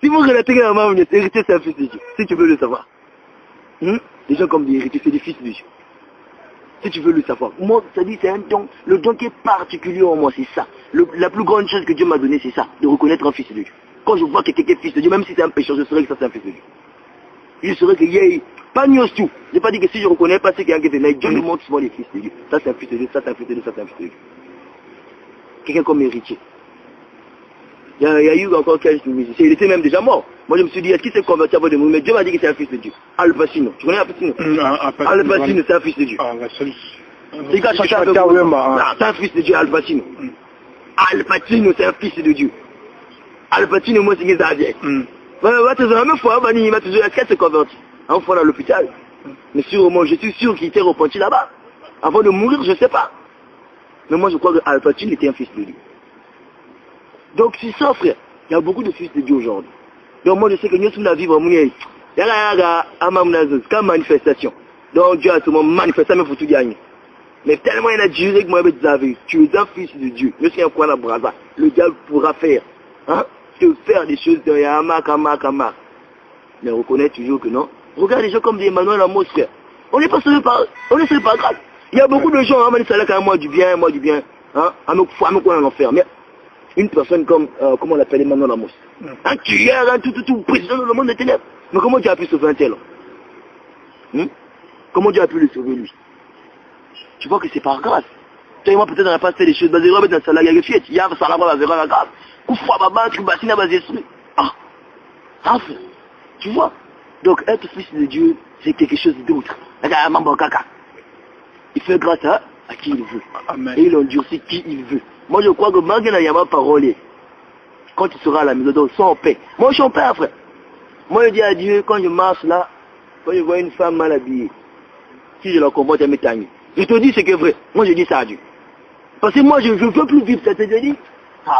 Si vous relatez à maman, héritier, c'est un fils de Dieu. Si tu veux le savoir. Les gens comme des héritiers, c'est des fils de Dieu. Si tu veux le savoir. Moi, ça dit, c'est un don. Le don qui est particulier en moi, c'est ça. La plus grande chose que Dieu m'a donnée, c'est ça. De reconnaître un fils de Dieu. Quand je vois que quelqu'un est fils de Dieu, même si c'est un pécheur, je saurais que ça c'est un fils de Dieu. Je saurais qu'il y a pas nios tout. Je n'ai pas dit que si je ne reconnais pas ce qu'il y a qui est mais Dieu nous montre souvent les fils de Dieu. Ça c'est un fils de Dieu, ça c'est un fils de Dieu, ça c'est un fils de Dieu. Quelqu'un comme héritier. Il y a eu encore quelques musiciens, il était même déjà mort. Moi je me suis dit, est-ce qu'il s'est converti avant de mourir? Mais Dieu m'a dit que c'est un fils de Dieu. Al Pacino. Tu connais Al Pacino? Al Pacino, c'est un fils de Dieu. C'est un fils de Dieu, Al Pacino. Al Pacino, c'est un fils de Dieu. Al Pacino, moi c'est ça vient. La même fois, il m'a toujours dit, est-ce qu'elle s'est convertie? Un fois dans l'hôpital. Mais sûrement, je suis sûr qu'il était repenti là-bas. Avant de mourir, je ne sais pas. Mais moi je crois que Al Pacino était un fils de Dieu. Donc c'est ça frère, il y a beaucoup de fils de Dieu aujourd'hui. Donc moi je sais que nous sommes là vivre il y a manifestation. Donc Dieu a tout le monde manifesté, mais il faut tout gagner. Mais tellement il a juré que moi tu es un fils de Dieu. Je suis un coin à Braza. Le diable pourra faire. Te faire des choses de Yamak. Mais reconnaît toujours que non. Regarde les gens comme des Emmanuel Amos frère. On n'est pas sauvé par grâce. Il y a beaucoup de gens, moi du bien. À me quoi en enfer. Mais une personne comme, comment on l'appelle, Emmanuel Amos. Un tueur, tout, président de le monde des ténèbres. Mais comment Dieu a pu sauver un tel homme? Comment Dieu a pu le sauver lui? Tu vois que c'est par grâce. Toi et moi peut-être on n'a pas fait des choses, basées dans le salaire, il y a fiette, il y a ça là-bas, la grâce. Koufoua, baba, tribasina, basé sur. Tu vois? Donc être fils de Dieu, c'est quelque chose d'autre. Il fait grâce à qui il veut. Amen. Et il endurcit qui il veut. Moi je crois que malgré la parole, quand tu seras à la maison, sois en paix. Moi je suis en paix frère. Moi je dis à Dieu, quand je marche là, quand je vois une femme mal habillée, si je la comporte à mes tamis, je te dis ce qui est vrai. Moi je dis ça à Dieu. Parce que moi je ne veux plus vivre ça. Je te dis,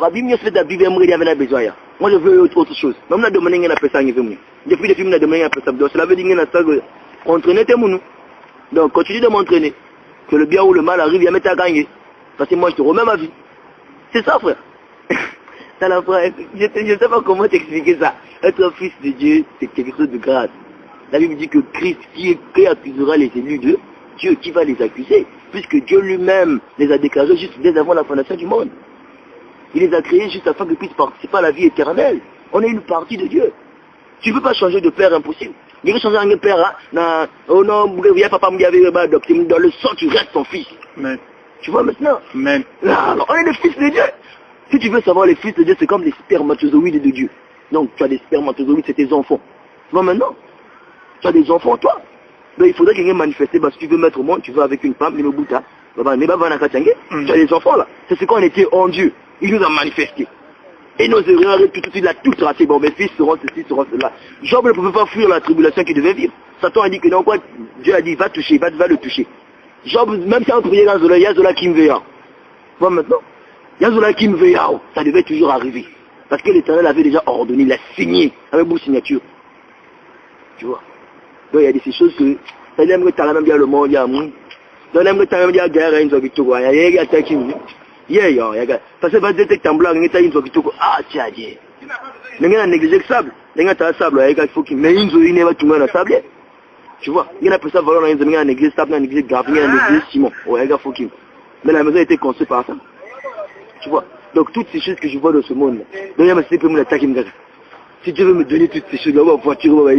ma vie mieux fait de vivre, moi j'avais besoin. Moi je veux autre chose. Même la demande n'a pas ça. Depuis les films, la demande n'a pas ça. Donc cela veut dire que entraîner tes mounous. Donc continue de m'entraîner. Que le bien ou le mal arrive, il y a mettre à gagner. Parce que moi je te remets ma vie. C'est ça frère. Je ne sais pas comment t'expliquer ça. Être fils de Dieu, c'est quelque chose de grave. La Bible dit que Christ, qui accusera les élus de Dieu, qui va les accuser? Puisque Dieu lui-même les a déclarés juste dès avant la fondation du monde. Il les a créés juste afin qu'ils puissent participer à la vie éternelle. On est une partie de Dieu. Tu ne peux pas changer de père, impossible. Il veut changer un père, oh non, papa dans le sang, tu restes ton fils. Amen. Tu vois maintenant? Amen. Alors, on est des fils de Dieu. Si tu veux savoir les fils de Dieu, c'est comme les spermatozoïdes de Dieu. Donc tu as des spermatozoïdes, c'est tes enfants. Tu vois maintenant? Tu as des enfants, toi. Donc il faudrait qu'il y ait manifesté, si tu veux mettre au monde, tu veux avec une femme, tu as des enfants là. C'est ce qu'on était en Dieu. Il nous a manifesté. Et nos erreurs, il a tout tracé. Bon, mes fils seront ceci, seront cela. Job ne pouvait pas fuir la tribulation qu'il devait vivre. Satan a dit que non, quoi, Dieu a dit, va toucher, va le toucher. Job, même si on priait dans Zola, il y a Zola qui me veille. Tu vois maintenant? Il y a Zola qui me veille. Ça devait toujours arriver. Parce que l'Éternel avait déjà ordonné, il a signé avec beaucoup de signatures. Tu vois? Donc il y a des choses que, ça l'aime que tu as même bien le monde, il y a mon. Donc l'aime que tu as même bien la guerre, il y a une chose, il y a un qui parce que vas dire que tu as un blanc, il y a une chose, tiens, il y a un négligé sable, il y a un sable, il y a un faut mais il y a un sable. Tu vois? Il y a un peu ça, il y a un négligé sable, il y a un négligé grave, il y a un négligé ciment. Il y a un faut mais la maison a été construite par ça. Tu vois? Donc toutes ces choses que je vois dans ce monde, donc il y a un peu de l'attaque. Si Dieu veut me donner toutes ces choses-là, voiture,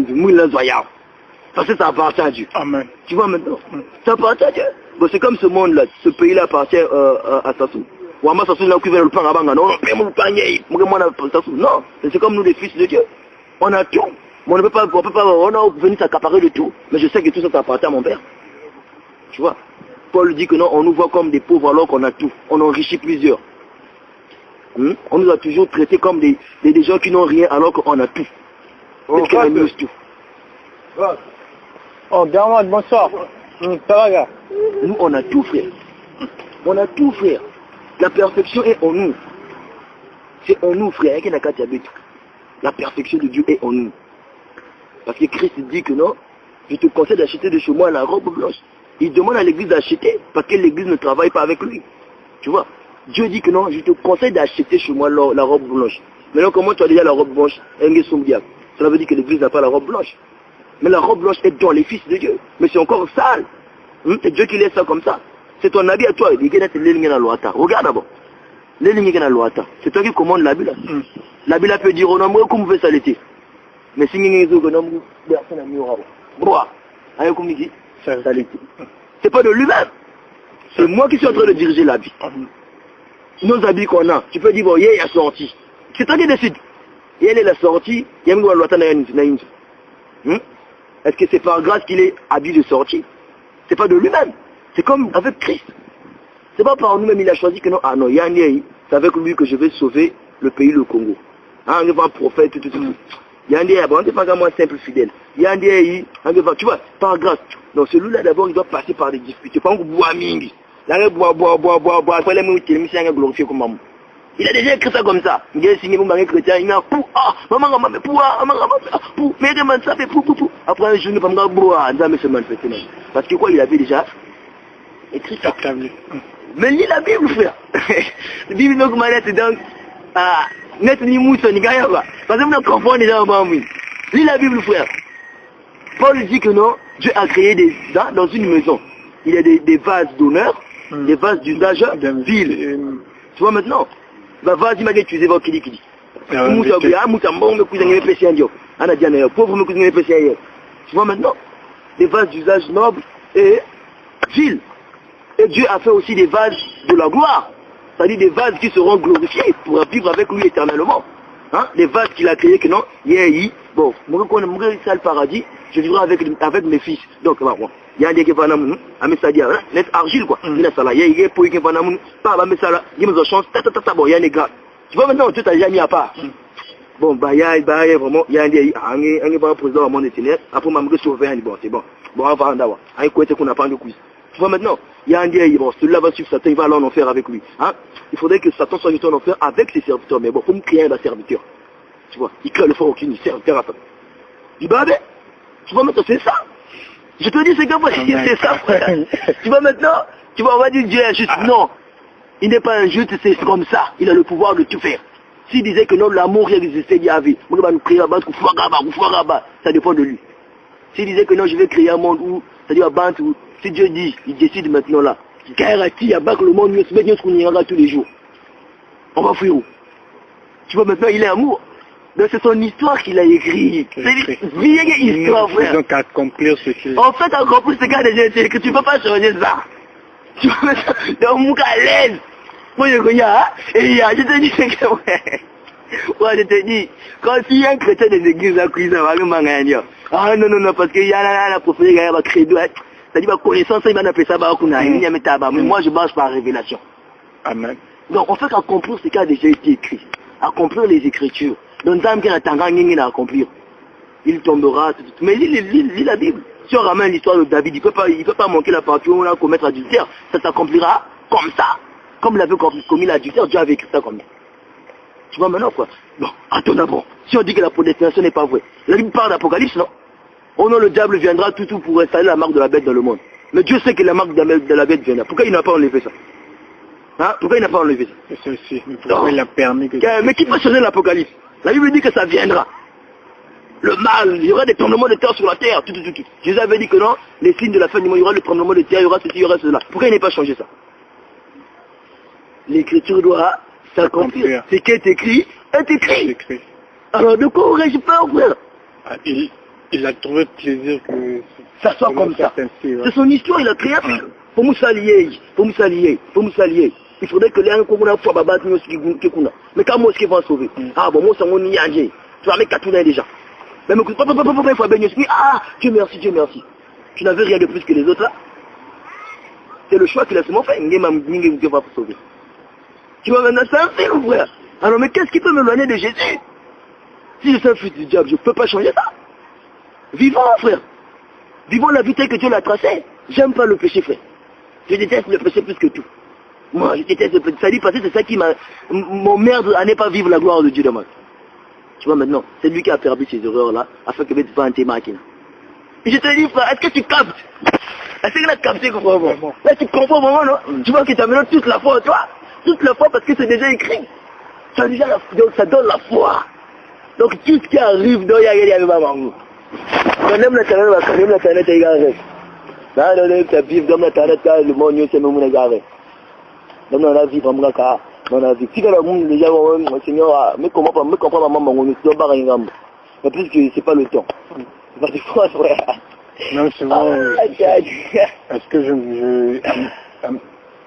parce que ça appartient à Dieu. Amen. Tu vois maintenant? Ça appartient à Dieu. Bon, c'est comme ce monde-là, ce pays-là appartient à Sassou. Ou à ma Sassou, là, qui veut le pain à Banga. Non, mais mon panier, non, c'est comme nous, les fils de Dieu. On a tout. Mais on ne peut pas venir s'accaparer de tout. Mais je sais que tout ça appartient à mon Père. Tu vois? Paul dit que non, on nous voit comme des pauvres alors qu'on a tout. On enrichit plusieurs. On nous a toujours traités comme des gens qui n'ont rien alors qu'on a tout. C'est qu'on aime tout. Oh, Dermot, bonsoir. Ça va, gars? Nous, on a tout, frère. On a tout, frère. La perfection est en nous. C'est en nous, frère. La perfection de Dieu est en nous. Parce que Christ dit que non, je te conseille d'acheter de chez moi la robe blanche. Il demande à l'église d'acheter parce que l'église ne travaille pas avec lui. Tu vois? Dieu dit que non, je te conseille d'acheter chez moi la robe blanche. Maintenant, comment tu as déjà la robe blanche? Cela veut dire que l'église n'a pas la robe blanche. Mais la robe blanche est dans les fils de Dieu. Mais c'est encore sale. C'est Dieu qui laisse ça comme ça. C'est ton habit à toi. Regarde d'abord. C'est toi qui commandes l'habit là. L'habit là peut dire, oh non, moi, comment vous faites ça l'été? Mais si vous c'est pas de lui-même. C'est moi qui suis en train de diriger l'habit. Nos habits qu'on a, tu peux dire, bon, il est sorti. C'est toi qui décides. Il est la sortie, il y a une loi. Est-ce que c'est par grâce qu'il est habillé de sortie? C'est pas de lui-même. C'est comme avec Christ. C'est pas par nous-mêmes il a choisi que non. Ah non, il y a un c'est avec lui que je vais sauver le pays, le Congo. Ah, on est un prophète, tout. Il y a un on n'est pas vraiment un simple fidèle. Il y a un tu vois, par grâce. Donc celui-là d'abord il doit passer par des difficultés. Pas boire mingi. Là, boire. Après les mots, il a glorifié comme maman. Il a déjà écrit ça comme ça. Il a signé mon chrétien, il a pour maman, pour, mais demande ça fait pour. Après un jour, il va me boire, mais c'est manifesté. Parce que quoi, il avait déjà écrit ça. Mais lis la Bible, frère. La Bible, donc, c'est donc, net ni mousse, ni gaïa, quoi. Parce que vous ne comprenez déjà pas, oui. Lis la Bible, frère. Paul dit que non, Dieu a créé dans une maison. Il y a des vases d'honneur, des vases d'usage vil. Tu vois maintenant? Va vas-y ma tu sais va qui dit moussa bon me cousin me pèse un ana diana pauvre me cousin me pèse un. Tu vois maintenant des vases d'usage noble et vil. Et Dieu a fait aussi des vases de la gloire, c'est-à-dire des vases qui seront glorifiés pour vivre avec lui éternellement. Hein? Des vases qu'il a créés que non, bon, moi ça le paradis, je vivrai avec mes fils. Donc bon. Il y a des qui vont net argile quoi. Il y a ça là, il y a pour qui vont pas mais ça là, il me chance bon, il y a des gars. Tu vois maintenant tout a déjà mis à part. Bon bah il y a vraiment il y a des un bon président au monde éternel, après m'a me sauver bon c'est bon. Bon on va en avoir. Un côté qu'on a pas de quiz. Tu vois maintenant, il y a un dia bon celui-là va suivre Satan, il va aller en enfer avec lui. Hein? Il faudrait que Satan soit en enfer avec ses serviteurs mais bon, faut me créer un serviteur. Tu vois, il crée le fort aucun serviteur à ça. Du babé. Tu vois maintenant c'est ça. Je te dis, c'est comme c'est ça, frère. Tu vois maintenant, on va dire Dieu est juste. Non, il n'est pas injuste, c'est comme ça. Il a le pouvoir de tout faire. S'il disait que non, l'amour existait, il y avait. Ça dépend de lui. S'il disait que non, je vais créer un monde où, c'est-à-dire où, si Dieu dit, il décide maintenant là, il y a le monde, tous les jours. On va fuir où? Tu vois maintenant, il est amour. Donc c'est son histoire qu'il a écrit. C'est une vieille histoire, frère. Donc accomplir ce qu'il... En fait, accomplir ce qu'il a déjà dit, que tu ne peux pas changer ça. Tu vas mettre dans mon cas à l'aise. Moi, je connais, hein. Et je te dis, c'est que, ouais. Moi, je te dis, quand il y a un chrétien des églises à cuisiner, ah non, parce qu'il y a la prophétie, il y a la credo, c'est-à-dire ma connaissance, il va appeler ça, mais moi, je marche par révélation. Amen. Donc, en fait, accomplir ce qui a déjà été écrit. Accomplir les Écritures. Donc, à accomplir. Il tombera. Mais lis la Bible. Si on ramène l'histoire de David, il ne peut pas manquer la partie où on a commettre l'adultère. Ça s'accomplira comme ça. Comme il avait commis l'adultère, Dieu avait écrit ça comme ça. Tu vois maintenant quoi? Bon, attends d'abord. Si on dit que la prédestination n'est pas vraie, la Bible parle d'Apocalypse, non? Oh non, le diable viendra tout pour installer la marque de la bête dans le monde. Mais Dieu sait que la marque de la bête viendra. Pourquoi il n'a pas enlevé ça? Hein? Pourquoi il n'a pas enlevé ça? C'est pourquoi il a permis que... Mais qui peut changer l'Apocalypse? La Bible dit que ça viendra. Le mal, il y aura des tremblements de terre sur la terre. Tout. Jésus avait dit que non, les signes de la fin du monde, il y aura le tremblement de terre, il y aura ceci, il y aura cela. Pourquoi il n'a pas changé ça? L'écriture doit s'accomplir. Ce qui est écrit est écrit. Alors de quoi aurais-je peur, frère? Il a trouvé plaisir que ça soit comme ça. C'est son histoire, il a créé. Pour nous s'allier. Il faudrait que les gens qu'on a fait babat nous qui qu'on a. Mais quand moi ce qui va sauver. Ah bon moi ça on y a. Tu vas mettre 4 déjà. Mais me papa il faut bénir. Ah Dieu merci. Tu n'avais rien de plus que les autres là. C'est le choix qu'il a seulement fait. Il va sauver. Tu vois maintenant c'est un film frère. Alors mais qu'est-ce qui peut m'éloigner de Jésus? Si je suis un fils du diable, je ne peux pas changer ça. Vivons frère. Vivons la vie telle que Dieu l'a tracée. J'aime pas le péché frère. Je déteste le péché plus que tout. Moi, je déteste le péché. Ça dit parce que c'est ça qui m'emmerde à ne pas vivre la gloire de Dieu de moi. Tu vois maintenant, c'est lui qui a perdu ces erreurs-là, afin que tu fasses un témoin. Et je te dis, frère, est-ce que tu captes? Est-ce que tu as capté comment? Là, tu comprends vraiment, non? Tu vois qu'il t'a mené toute la foi, tu vois? Toute la foi parce que c'est déjà écrit. Ça, déjà, donc, ça donne la foi. Donc tout ce qui arrive, donc il y a rien à faire. Quand même la planète est garée. Là, tu vivre dans la planète, le monde c'est même garé. Donc on a vu comme ça, on a vu. Si quand le monde déjà, Seigneur, mais comment pas, me comprendre maman, on ne doit pas rien. Mais plus que c'est pas le temps. C'est pas du tout, frère. Non, c'est bon. Est-ce que je me dis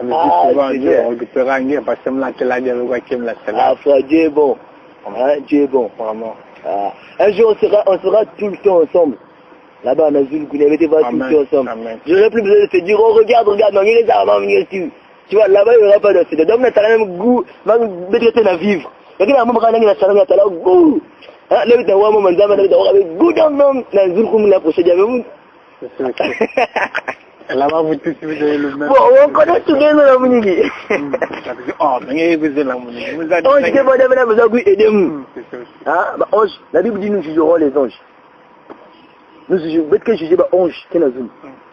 souvent, Dieu, on récupère un guerre parce que là, tu l'as dit, ah, frère, Dieu est bon. Hein, Dieu est bon. Vraiment. Ah. Un jour, on sera tout le temps ensemble. Là-bas, on a vu que vous avez été tout le temps ensemble. Je n'aurai plus besoin de se dire, oh, regarde, non, il est là, tu vois, là-bas, il n'y aura pas de c'est. Donc, on a le même goût, on va à vivre. Donc, il y a un moment où on a le goût. Là, il y a un moment où on a le goût dans le jour où on a procédé avec vous. Là-bas, vous tous, vous avez le même. Bon, on connaît tout le monde dans la musique. Oh, mais vous avez la musique. On dit que vous avez besoin d'aider. La Bible dit nous jugerons les anges. Nous jugerons, peut-être que juger les anges, qu'est-ce que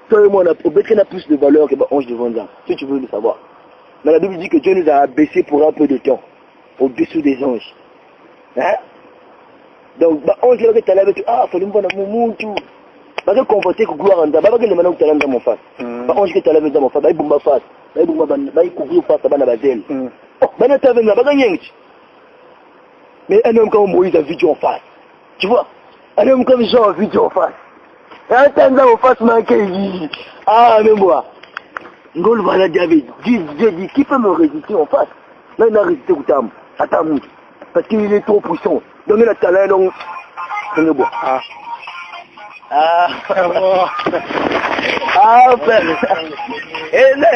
toi et moi, peut-être qu'on a plus de valeur que les anges devant nous. Si tu veux le savoir. Mais la Bible dit que Dieu nous a abaissés pour un peu de temps, au-dessous des anges. Hein? Donc, ange, là, tu as l'air de ah, il faut me voir dans mon monde, tout. Parce que comporter que gloire en d'abord, que les maintenant que tu as dans mon face. Ange que tu as l'air dans mon face, il bombe ma face, il couvre face, ça va dans la zèle. Oh, ben, tu as venu là, mais un homme comme Moïse a vu Dieu en face. Tu vois? Un homme comme Jean a vu Dieu en face. Et un temps en face, ah, mais moi. Ngol va la Dieu dit, qui peut me résister en face? Là, il a résisté au Tam. Attends, parce qu'il est trop puissant. Donc, il a talent, donc, c'est le bois. Ah, frère. Et là,